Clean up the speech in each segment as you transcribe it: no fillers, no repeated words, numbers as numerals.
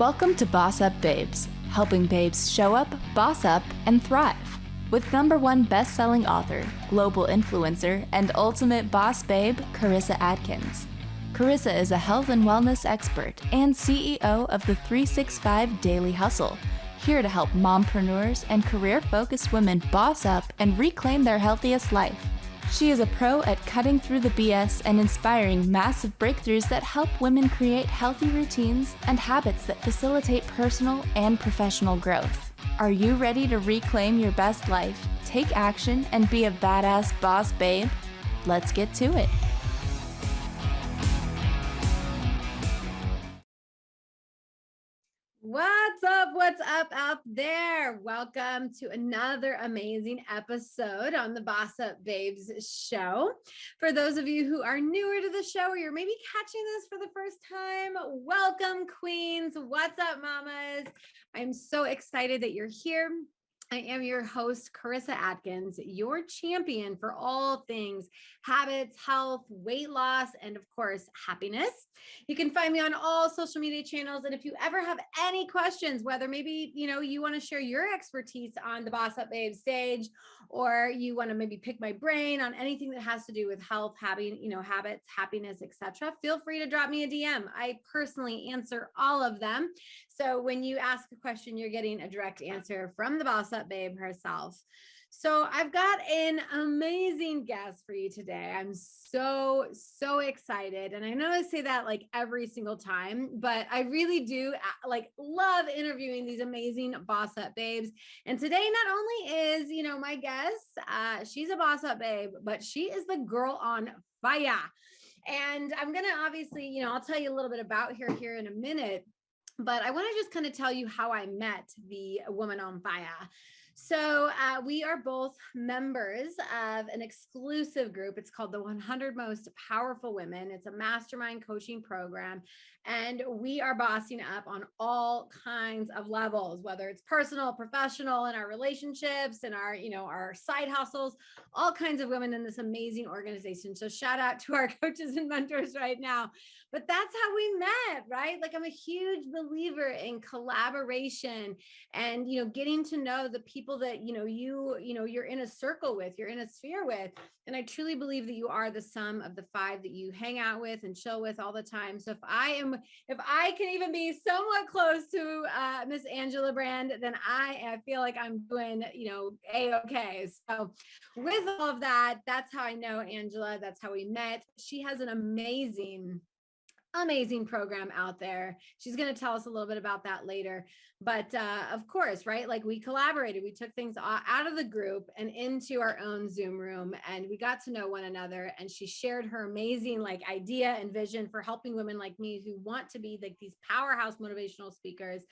Welcome to Boss Up Babes, helping babes show up, boss up, and thrive. With #1 best-selling author, global influencer, and ultimate boss babe, Carissa Adkins. Carissa is a health and wellness expert and CEO of the 365 Daily Hustle, here to help mompreneurs and career-focused women boss up and reclaim their healthiest life. She is a pro at cutting through the BS and inspiring massive breakthroughs that help women create healthy routines and habits that facilitate personal and professional growth. Are you ready to reclaim your best life, take action, and be a badass boss babe? Let's get to it. What's up out there? Welcome to another amazing episode on the Boss Up Babes show. For those of you who are newer to the show or you're maybe catching this for the first time, welcome queens. What's up, mamas? I'm so excited that you're here. I am your host, Carissa Adkins, your champion for all things habits, health, weight loss, and of course, happiness. You can find me on all social media channels. And if you ever have any questions, whether maybe, you want to share your expertise on the Boss Up Babe stage, or you want to maybe pick my brain on anything that has to do with health, habits, happiness, etc., feel free to drop me a DM. I personally answer all of them. So when you ask a question, you're getting a direct answer from the Boss Up Babe herself. So I've got an amazing guest for you today. I'm so excited. And I know I say that like every single time, but I really do love interviewing these amazing Boss Up Babes. And today not only is, my guest, she's a Boss Up Babe, but she is the girl on fire. And I'm going to obviously, I'll tell you a little bit about her here in a minute. But I want to just kind of tell you how I met the Woman on Fire. So we are both members of an exclusive group. It's called the 100 Most Powerful Women. It's a mastermind coaching program. And we are bossing up on all kinds of levels, whether it's personal, professional, in our relationships, and our side hustles, all kinds of women in this amazing organization. So shout out to our coaches and mentors right now. But that's how we met, right? Like, I'm a huge believer in collaboration and, getting to know the people that, you're in a circle with, you're in a sphere with. And I truly believe that you are the sum of the 5 that you hang out with and chill with all the time. So if I can even be somewhat close to Miss Angela Brand, then I feel like I'm doing, A-okay. So with all of that, that's how I know Angela. That's how we met. She has an amazing program out there. She's going to tell us a little bit about that later. But of course, right? Like, we collaborated, we took things out of the group and into our own Zoom room, and we got to know one another. And she shared her amazing idea and vision for helping women like me who want to be like these powerhouse motivational speakers.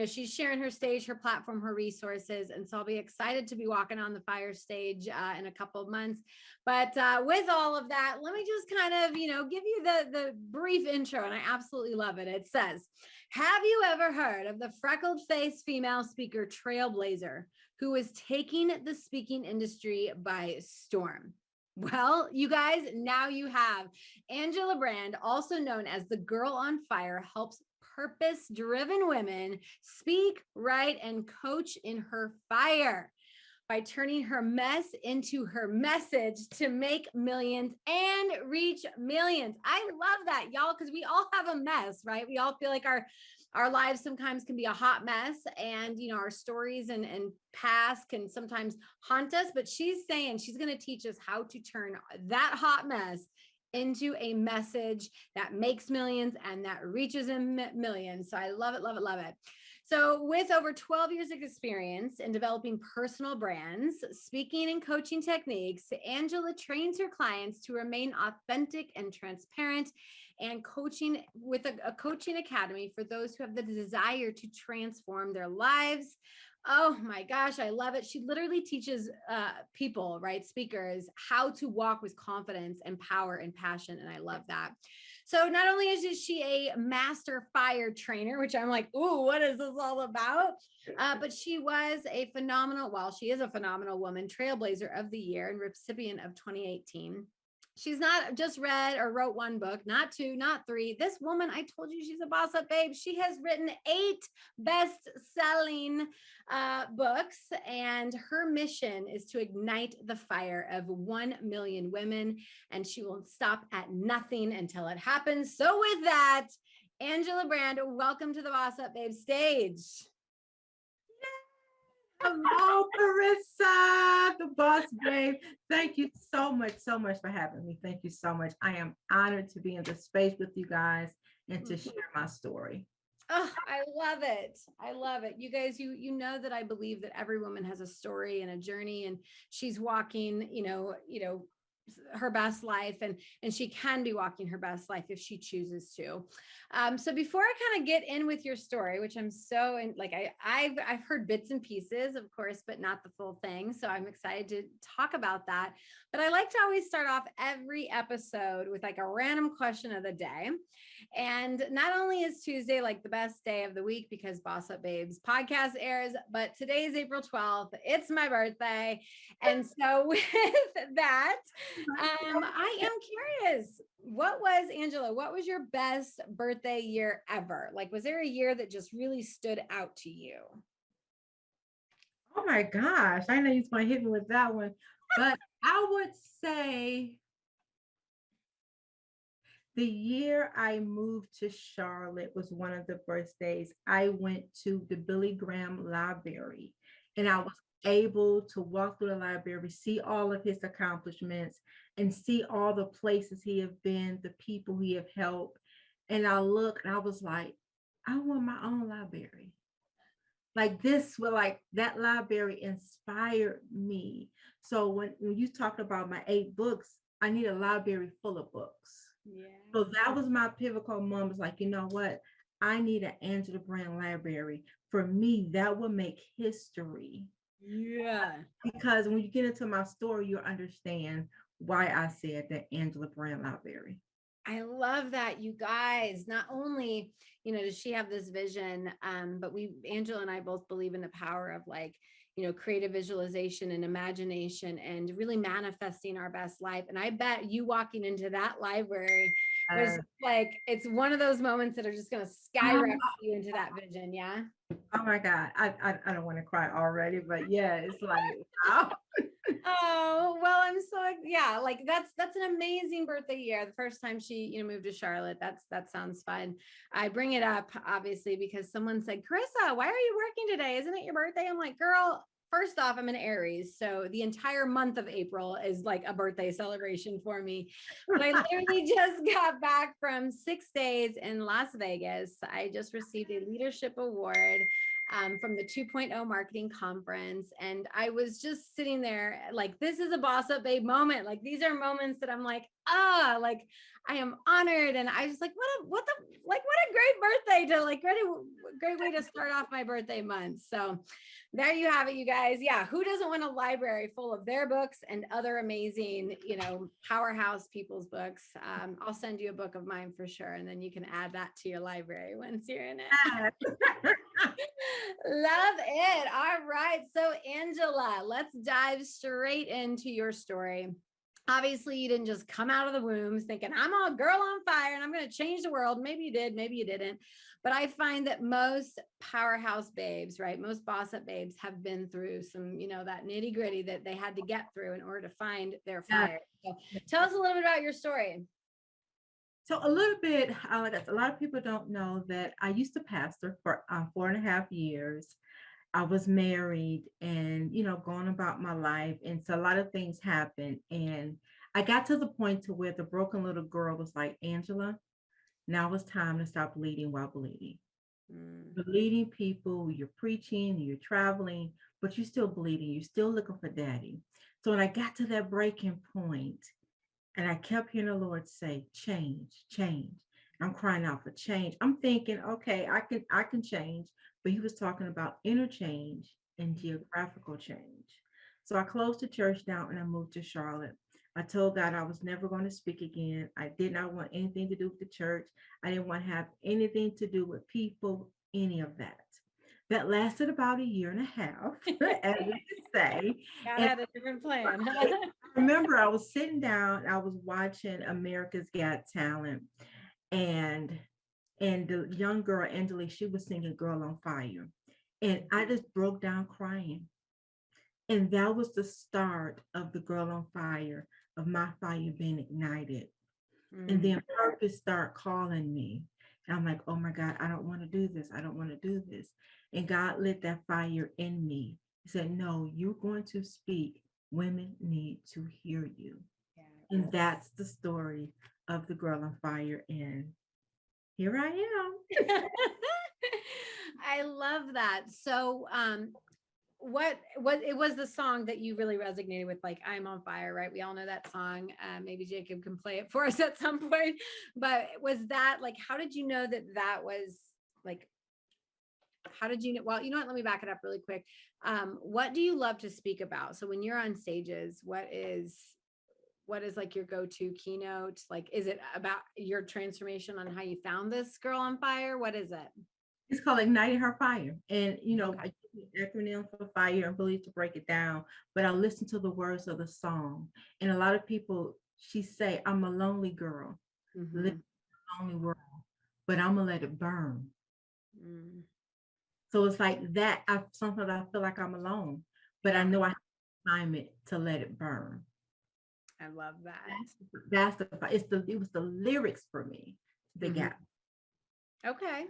She's sharing her stage, her platform, her resources. And so I'll be excited to be walking on the Fire stage in a couple of months. But with all of that, let me just kind of, give you the brief intro. And I absolutely love it. It says, have you ever heard of the freckled face female speaker trailblazer who is taking the speaking industry by storm? Well, you guys, now you have. Angela Brand, also known as the Girl on Fire, helps purpose-driven women speak, write, and coach in her fire by turning her mess into her message to make millions and reach millions. I love that, y'all, because we all have a mess, right? We all feel like our lives sometimes can be a hot mess, and our stories and past can sometimes haunt us. But she's saying she's going to teach us how to turn that hot mess into a message that makes millions and that reaches millions. So I love it, love it, love it. So with over 12 years of experience in developing personal brands, speaking and coaching techniques, Angela trains her clients to remain authentic and transparent, and coaching with a coaching academy for those who have the desire to transform their lives. Oh my gosh, I love it. She literally teaches people, right, speakers, how to walk with confidence and power and passion. And I love that. So not only is she a Master F.I.R.E trainer, which I'm like, ooh, what is this all about? But she was a phenomenal, she is a phenomenal Woman Trailblazer of the Year and recipient of 2018. She's not just read or wrote one book, not two, not three. This woman, I told you she's a boss up babe. She has written 8 best-selling books, and her mission is to ignite the fire of 1 million women, and she will stop at nothing until it happens. So with that, Angela Brand, welcome to the Boss Up Babe stage. Hello, Carissa, the boss babe. Thank you so much for having me. Thank you so much. I am honored to be in the space with you guys and to share my story. Oh, I love it. I love it. You guys, you know that I believe that every woman has a story and a journey, and she's walking, her best life, and she can be walking her best life if she chooses to. So before I kind of get in with your story, which I'm so in, like I've heard bits and pieces, of course, but not the full thing. So I'm excited to talk about that. But I like to always start off every episode with like a random question of the day. And not only is Tuesday like the best day of the week because Boss Up Babes podcast airs, but today is April 12th. It's my birthday. And so with that, I am curious, Angela, what was your best birthday year ever? Like, was there a year that just really stood out to you? Oh my gosh, I know you're going to hit me with that one, but I would say the year I moved to Charlotte was one of the birthdays. I went to the Billy Graham Library, and I was able to walk through the library, see all of his accomplishments, and see all the places he have been, the people he have helped. And I looked and I was like, I want my own library. Like this, like that library inspired me. So when you talk about my 8 books, I need a library full of books. Yeah. So that was my pivotal moment. It's like, you know what? I need an Angela Brand library. For me, that would make history. Yeah. Because when you get into my story, you'll understand why I said that Angela Brand library. I love that, you guys. Not only, does she have this vision, but Angela and I both believe in the power of like, creative visualization and imagination and really manifesting our best life. And I bet you walking into that library was like, it's one of those moments that are just going to skyrocket you into that vision. Yeah. Oh my God. I don't want to cry already, but yeah, it's like, Oh, well, I'm so, yeah, like that's an amazing birthday year. The first time she, moved to Charlotte. That sounds fun. I bring it up obviously because someone said, Carissa, why are you working today? Isn't it your birthday? I'm like, girl, first off, I'm an Aries. So the entire month of April is like a birthday celebration for me. But I literally just got back from 6 days in Las Vegas. I just received a leadership award from the 2.0 marketing conference. And I was just sitting there like, this is a boss up babe moment. Like, these are moments that I'm like, like I am honored. And I just like, what a great birthday to like, great way to start off my birthday month. So there you have it, you guys. Yeah. Who doesn't want a library full of their books and other amazing, powerhouse people's books? I'll send you a book of mine for sure. And then you can add that to your library once you're in it. Love it. All right. So Angela, let's dive straight into your story. Obviously, you didn't just come out of the womb thinking, I'm a girl on fire and I'm going to change the world. Maybe you did, maybe you didn't. But I find that most powerhouse babes, right? Most boss up babes have been through some, that nitty gritty that they had to get through in order to find their fire. So tell us a little bit about your story. So a little bit, a lot of people don't know that I used to pastor for 4.5 years. I was married and, going about my life. And so a lot of things happened. And I got to the point to where the broken little girl was like, Angela, now it's time to stop bleeding while bleeding. Bleeding people, you're preaching, you're traveling, but you're still bleeding. You're still looking for daddy. So when I got to that breaking point, and I kept hearing the Lord say, change, change. I'm crying out for change. I'm thinking, okay, I can change. But he was talking about inner change and geographical change. So I closed the church down and I moved to Charlotte. I told God I was never going to speak again. I did not want anything to do with the church. I didn't want to have anything to do with people, any of that. that lasted about a year and a half, as we could say. God And had a different plan. I remember I was sitting down, I was watching America's Got Talent, and the young girl, Angelique, she was singing Girl on Fire. And I just broke down crying. And that was the start of the Girl on Fire, of my fire being ignited. And Mm, then purpose start calling me. And I'm like, oh my God, I don't want to do this. I don't want to do this. And God lit that fire in me. He said, no, you're going to speak. Women need to hear you. And that's the story of the Girl on Fire. And here I am. yeah. I love that. So, what it was the song that you really resonated with, like I'm on fire, right? We all know that song. Maybe Jacob can play it for us at some point. But was that like, how did you know that that was like, how did you know? Well, you know what? Let me back it up really quick. What do you love to speak about? So when you're on stages, what is like your go-to keynote? Like, is it about your transformation on how you found this girl on fire? What is it? It's called Igniting Her Fire. And, Okay. I give the acronym for fire and believe to break it down, but I listen to the words of the song. And a lot of people, she say, I'm a lonely girl, living Mm-hmm. in a lonely world, but I'm going to let it burn. Mm, So it's like that. Sometimes I feel like I'm alone, but I yeah, know I have time it to let it burn. I love that. It was the lyrics for me that Mhm. got. Okay.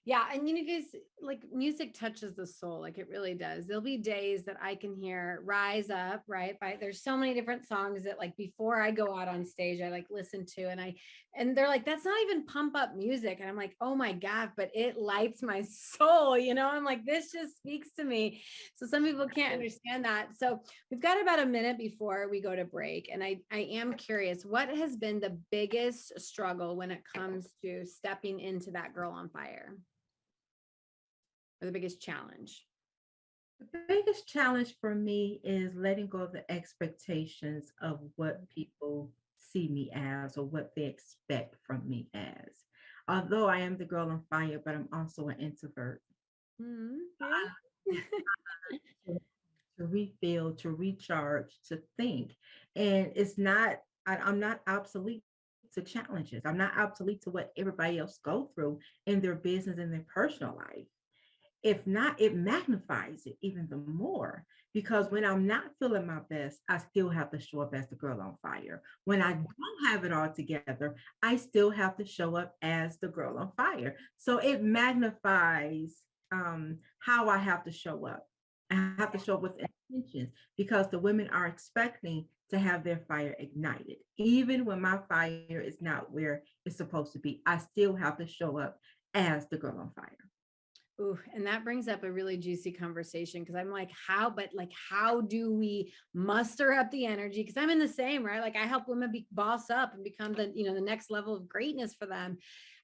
Yeah. And guys, like music touches the soul. Like it really does. There'll be days that I can hear Rise Up, right? There's so many different songs that like before I go out on stage, I like listen to and they're like, that's not even pump up music. And I'm like, oh my God, but it lights my soul. I'm like, this just speaks to me. So some people can't understand that. So we've got about a minute before we go to break. And I am curious, what has been the biggest struggle when it comes to stepping into that girl on fire? Or the biggest challenge? The biggest challenge for me is letting go of the expectations of what people see me as or what they expect from me as. Although I am the girl on fire, but I'm also an introvert. Really? To refill, to recharge, to think. And I'm not obsolete to challenges. I'm not obsolete to what everybody else go through in their business and their personal life. If not, it magnifies it even the more, because when I'm not feeling my best, I still have to show up as the girl on fire. When I don't have it all together, I still have to show up as the girl on fire. So it magnifies how I have to show up. I have to show up with intentions, because the women are expecting to have their fire ignited. Even when my fire is not where it's supposed to be, I still have to show up as the girl on fire. Ooh, and that brings up a really juicy conversation because I'm like, how do we muster up the energy? Because I'm in the same, right? Like I help women be boss up and become the next level of greatness for them.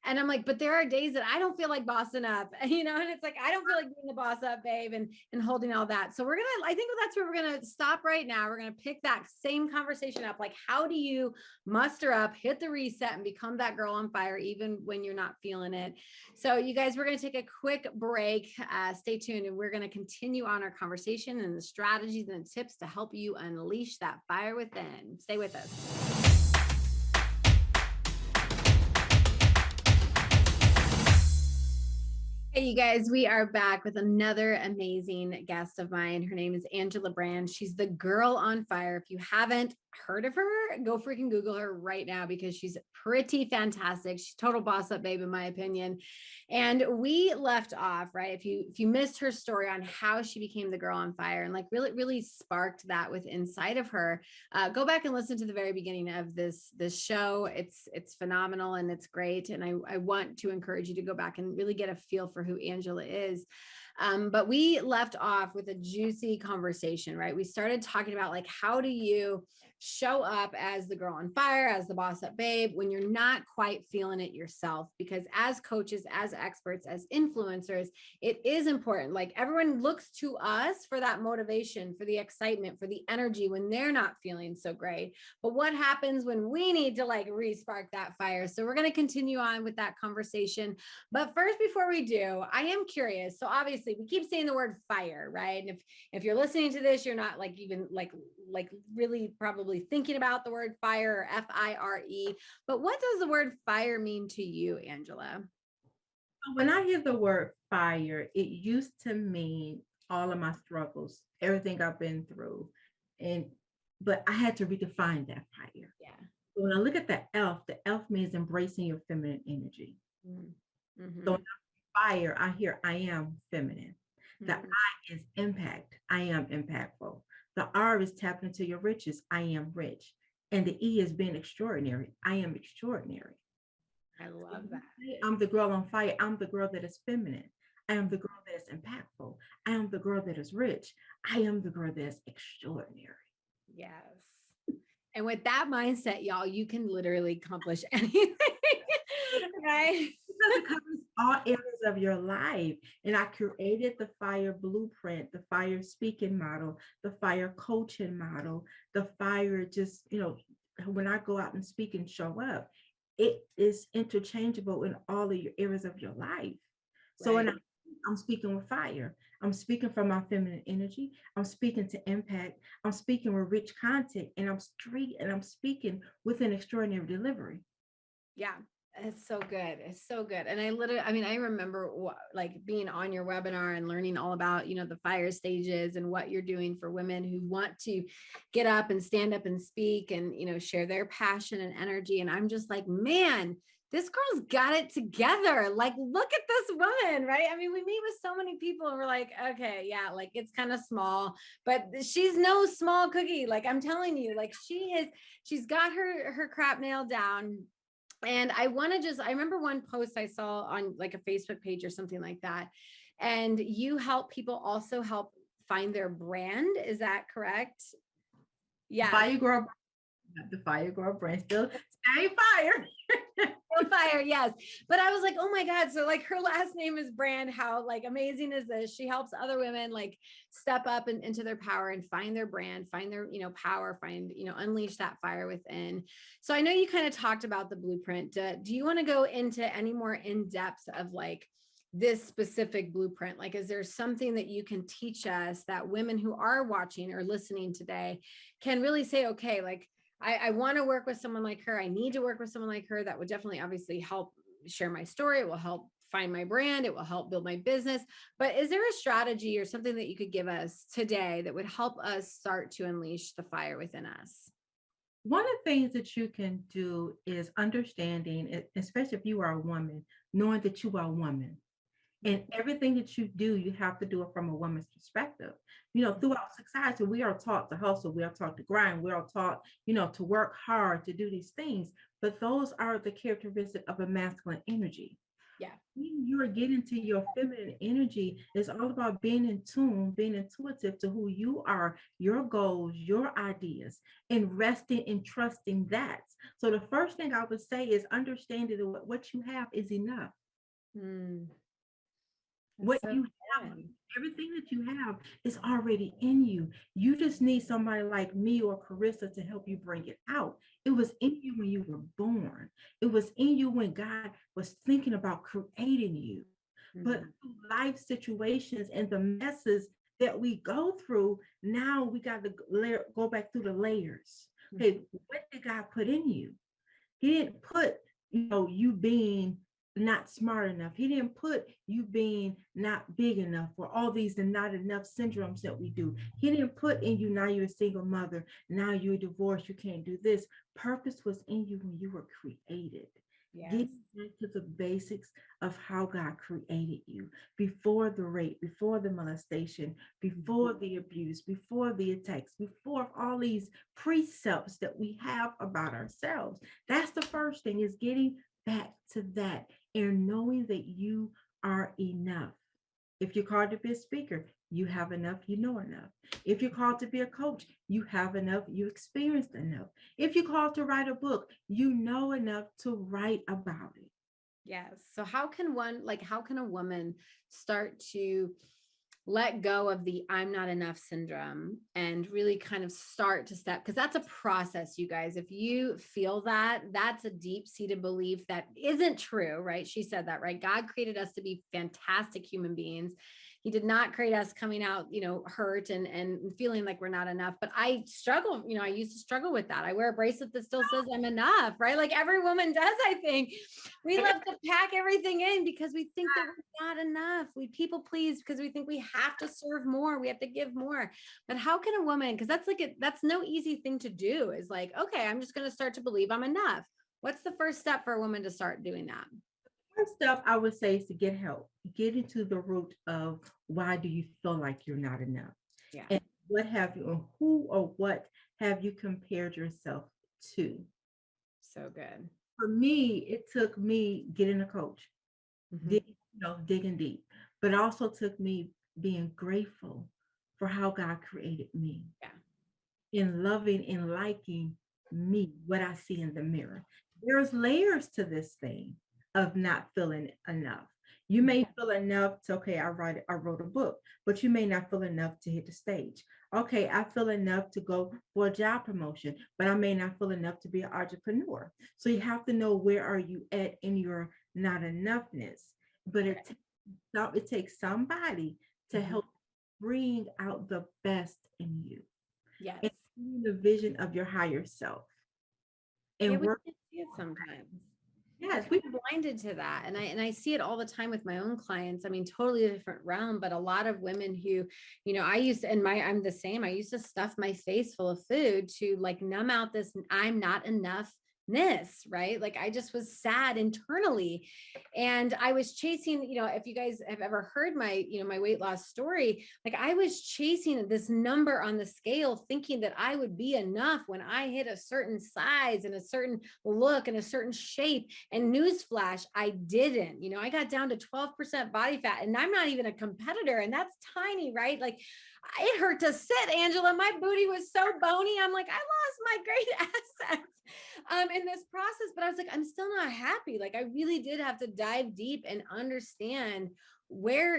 And I'm like, but there are days that I don't feel like bossing up, and it's like, I don't feel like being the boss up, babe, and holding all that. So I think that's where we're going to stop right now. We're going to pick that same conversation up. Like, how do you muster up, hit the reset and become that girl on fire, even when you're not feeling it? So, you guys, we're going to take a quick break. Stay tuned, and we're going to continue on our conversation and the strategies and the tips to help you unleash that fire within. Stay with us. Hey, you guys, we are back with another amazing guest of mine. Her name is Angela Brand. She's the girl on fire. If you haven't heard of her, go freaking Google her right now because she's pretty fantastic. She's total boss up babe, in my opinion. And we left off, right? If you missed her story on how she became the girl on fire and like really sparked that with inside of her, go back and listen to the very beginning of this show. It's phenomenal and it's great. And I want to encourage you to go back and really get a feel for who Angela is. But we left off with a juicy conversation, right? We started talking about like, how do you show up as the girl on fire, as the boss up babe, when you're not quite feeling it yourself. Because as coaches, as experts, as influencers, it is important. Like everyone looks to us for that motivation, for the excitement, for the energy when they're not feeling so great. But what happens when we need to like re-spark that fire? So we're going to continue on with that conversation. But first, before we do, I am curious. So obviously we keep saying the word fire, right? And if you're listening to this, you're not like even like really probably thinking about the word fire or F-I-R-E. But what does the word fire mean to you, Angela? When I hear the word fire, it used to mean all of my struggles, everything I've been through. And but I had to redefine that fire. Yeah. When I look at the elf means embracing your feminine energy. Mm-hmm. So when I fire, I hear I am feminine. The I is impact. I am impactful. The R is tapping into your riches. I am rich. And the E is being extraordinary. I am extraordinary. I love that. I'm the girl on fire. I'm the girl that is feminine. I am the girl that is impactful. I am the girl that is rich. I am the girl that is extraordinary. Yes. And with that mindset, y'all, you can literally accomplish anything. Right? Because it covers all areas of your life. And I created the fire blueprint, the fire speaking model, the fire coaching model, the fire just, when I go out and speak and show up, it is interchangeable in all of your areas of your life. So when I'm speaking with fire, I'm speaking from my feminine energy. I'm speaking to impact. I'm speaking with rich content, and I'm speaking with an extraordinary delivery. Yeah. It's so good. It's so good. And I remember like being on your webinar and learning all about, the fire stages and what you're doing for women who want to get up and stand up and speak and, share their passion and energy. And I'm just like, man, this girl's got it together. Like, look at this woman, right? I mean, we meet with so many people and we're like, okay, yeah, like it's kind of small, but she's no small cookie. Like I'm telling you, like she's got her crap nailed down. And I remember one post I saw on like a Facebook page or something like that. And you help people also help find their brand. Is that correct? Yeah. The fire girl brand still stay fire. Fire, yes. But I was like, oh my God. So like her last name is Brand. How like amazing is this? She helps other women like step up into their power and find their brand, find their, power, find, unleash that fire within. So I know you kind of talked about the blueprint. Do you want to go into any more in depth of like this specific blueprint? Like, is there something that you can teach us that women who are watching or listening today can really say, okay, like, I want to work with someone like her. I need to work with someone like her. That would definitely obviously help share my story. It will help find my brand. It will help build my business. But is there a strategy or something that you could give us today that would help us start to unleash the fire within us? One of the things that you can do is understanding, especially if you are a woman, knowing that you are a woman. And everything that you do, you have to do it from a woman's perspective. Throughout society, we are taught to hustle, we are taught to grind, we are taught, to work hard, to do these things. But those are the characteristics of a masculine energy. Yeah. When you are getting to your feminine energy, it's all about being in tune, being intuitive to who you are, your goals, your ideas, and resting and trusting that. So the first thing I would say is understanding that what you have is enough. What you have, everything that you have is already in you. You just need somebody like me or Carissa to help you bring it out. It was in you when you were born. It was in you when God was thinking about creating you. But life situations and the messes that we go through, now we got to go back through the layers. Okay, what did God put in you? He didn't put, you being not smart enough. He didn't put you being not big enough or all these and not enough syndromes that we do. He didn't put in you, now you're a single mother, now you're divorced, you can't do this. Purpose was in you when you were created. Yes. Get back to the basics of how God created you before the rape, before the molestation, before the abuse, before the attacks, before all these precepts that we have about ourselves. That's the first thing, is getting back to that and knowing that you are enough. If you're called to be a speaker, you have enough, you know enough. If you're called to be a coach, you have enough, you experienced enough. If you're called to write a book, you know enough to write about it. Yes. So how can a woman start to let go of the I'm not enough syndrome and really kind of start to step, because that's a process, you guys. If you feel that, that's a deep seated belief that isn't true, right? She said that, right? God created us to be fantastic human beings. He did not create us coming out, hurt and feeling like we're not enough. But I struggle, I used to struggle with that. I wear a bracelet that still says I'm enough, right? Like every woman does, I think. We love to pack everything in because we think that we're not enough. We people please because we think we have to serve more. We have to give more. But how can a woman, because that's no easy thing to do, is like, okay, I'm just going to start to believe I'm enough. What's the first step for a woman to start doing that? First step, I would say, is to get help. Get into the root of why do you feel like you're not enough? Yeah. And what have you, or who or what have you compared yourself to? So good. For me, it took me getting a coach, Mhm. digging deep, but it also took me being grateful for how God created me, Yeah. in loving and liking me, what I see in the mirror. There's layers to this thing of not feeling enough. You may feel enough to, okay, I wrote a book, but you may not feel enough to hit the stage. Okay, I feel enough to go for a job promotion, but I may not feel enough to be an entrepreneur. So you have to know, where are you at in your not enoughness. But it takes somebody to help bring out the best in you, Yes. and seeing the vision of your higher self, Yeah, and we work. can see it sometimes. We're Yes, kind of blinded to that. And I see it all the time with my own clients. I mean, totally different realm, but a lot of women who, I used to, I'm the same. I used to stuff my face full of food to like numb out this I'm not enoughness, right? Like I just was sad internally. And I was chasing, if you guys have ever heard my weight loss story, like I was chasing this number on the scale, thinking that I would be enough when I hit a certain size and a certain look and a certain shape. And newsflash, I didn't. I got down to 12% body fat, and I'm not even a competitor, and that's tiny, right? Like it hurt to sit, Angela. My booty was so bony. I'm like, I lost my great assets in this process, but I was like, I'm still not happy. Like I really did have to dive deep and understand where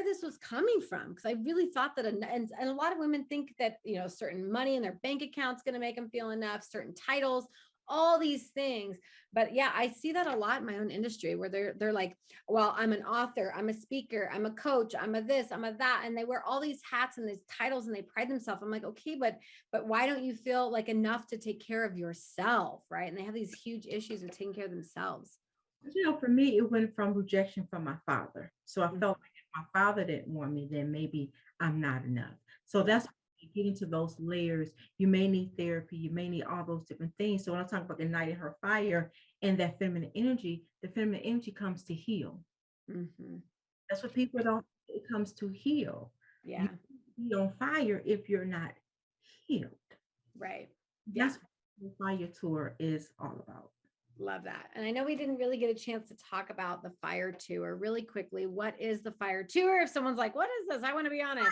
this was coming from, because I really thought that and a lot of women think that certain money in their bank account's going to make them feel enough, certain titles, all these things. But yeah, I see that a lot in my own industry where they're like, well, I'm an author, I'm a speaker, I'm a coach, I'm a this, I'm a that, and they wear all these hats and these titles and they pride themselves. I'm like, okay, but why don't you feel like enough to take care of yourself, right? And they have these huge issues with taking care of themselves. for me, it went from rejection from my father. So I felt like if my father didn't want me, then maybe I'm not enough. So that's getting to those layers. You may need therapy, you may need all those different things. So when I talk about igniting her fire and that feminine energy, the feminine energy comes to heal. Mm-hmm. That's what people don't. It comes to heal. Yeah. You be on fire if you're not healed. Right. That's what the fire tour is all about. Love that. And I know we didn't really get a chance to talk about the Fire Tour really quickly. What is the Fire Tour? If someone's like, what is this? I want to be on it.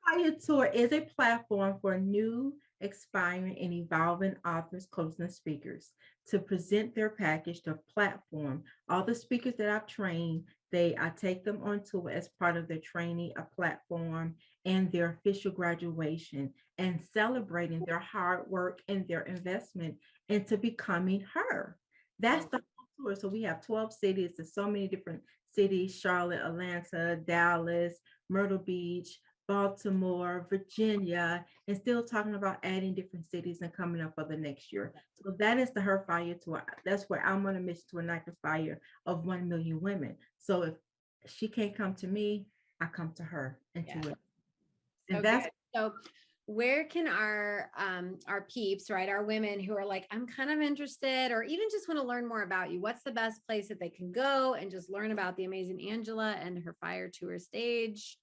Fire Tour is a platform for new, expiring, and evolving authors, coaches, and speakers to present their package, their platform. All the speakers that I've trained, I take them on tour as part of their training, a platform, and their official graduation, and celebrating their hard work and their investment into becoming her. That's the whole tour. So we have 12 cities. There's so many different cities: Charlotte, Atlanta, Dallas, Myrtle Beach, Baltimore, Virginia, and still talking about adding different cities and coming up for the next year. So that is the Her Fire Tour. That's where I'm on a mission to ignite the fire of 1 million women. So if she can't come to me, I come to her and to it. And So that's good. So where can our peeps, right, our women who are like, I'm kind of interested, or even just want to learn more about you, what's the best place that they can go and just learn about the amazing Angela and her Fire Tour stage?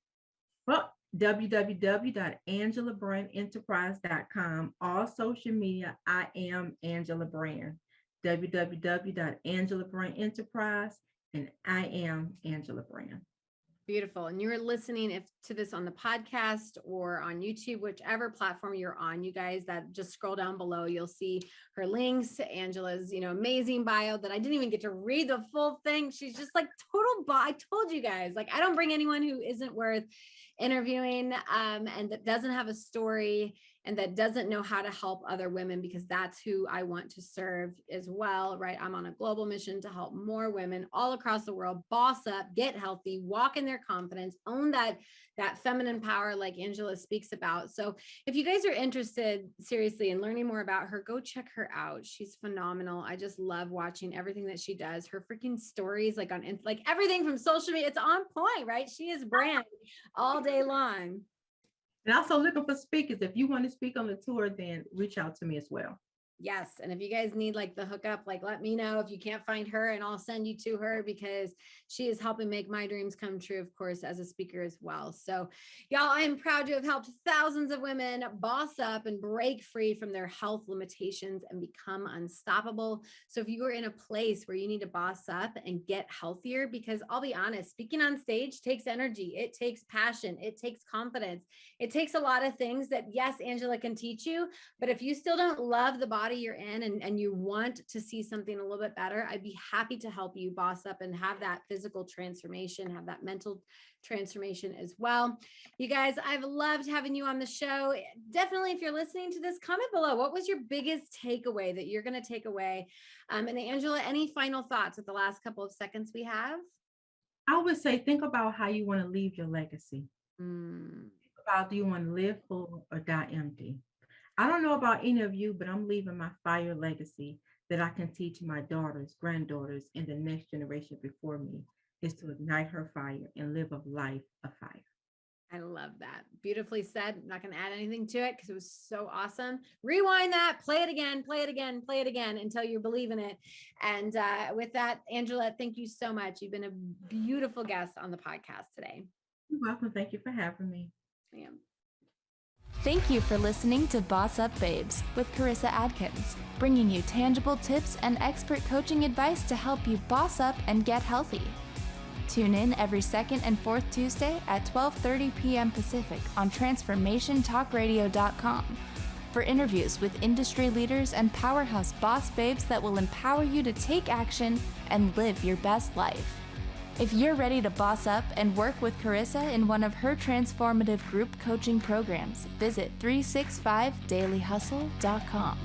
well, www.angelabrandenterprise.com. All social media, I am Angela Brand. www.angelabrandenterprise, and I am Angela Brand. Beautiful. And you're listening to this on the podcast or on YouTube, whichever platform you're on, you guys, that just scroll down below, you'll see her links, Angela's, amazing bio that I didn't even get to read the full thing. She's just like I told you guys, like, I don't bring anyone who isn't worth interviewing, and that doesn't have a story and that doesn't know how to help other women, because that's who I want to serve as well, right? I'm on a global mission to help more women all across the world boss up, get healthy, walk in their confidence, own that feminine power like Angela speaks about. So if you guys are interested seriously in learning more about her, go check her out. She's phenomenal. I just love watching everything that she does. Her freaking stories, like like everything from social media, it's on point, right? She is brand all day long. And also looking for speakers. If you want to speak on the tour, then reach out to me as well. Yes. And if you guys need like the hookup, like let me know if you can't find her and I'll send you to her, because she is helping make my dreams come true, of course, as a speaker as well. So y'all, I am proud to have helped thousands of women boss up and break free from their health limitations and become unstoppable. So if you are in a place where you need to boss up and get healthier, because I'll be honest, speaking on stage takes energy, it takes passion, it takes confidence, it takes a lot of things that, yes, Angela can teach you, but if you still don't love the body you're in and you want to see something a little bit better, I'd be happy to help you boss up and have that physical transformation, have that mental transformation as well. You guys, I've loved having you on the show. Definitely, if you're listening to this, comment below. What was your biggest takeaway that you're going to take away? And Angela, any final thoughts with the last couple of seconds we have? I would say, think about how you want to leave your legacy. Think about, do you want to live full or die empty? I don't know about any of you, but I'm leaving my fire legacy that I can teach my daughters, granddaughters, and the next generation before me, is to ignite her fire and live a life of fire. I love that. Beautifully said. I'm not going to add anything to it because it was so awesome. Rewind that, play it again, play it again, play it again until you believe in it. And with that, Angela, thank you so much. You've been a beautiful guest on the podcast today. You're welcome. Thank you for having me. I am. Thank you for listening to Boss Up Babes with Carissa Adkins, bringing you tangible tips and expert coaching advice to help you boss up and get healthy. Tune in every second and fourth Tuesday at 12:30 p.m. Pacific on TransformationTalkRadio.com for interviews with industry leaders and powerhouse boss babes that will empower you to take action and live your best life. If you're ready to boss up and work with Carissa in one of her transformative group coaching programs, visit 365dailyhustle.com.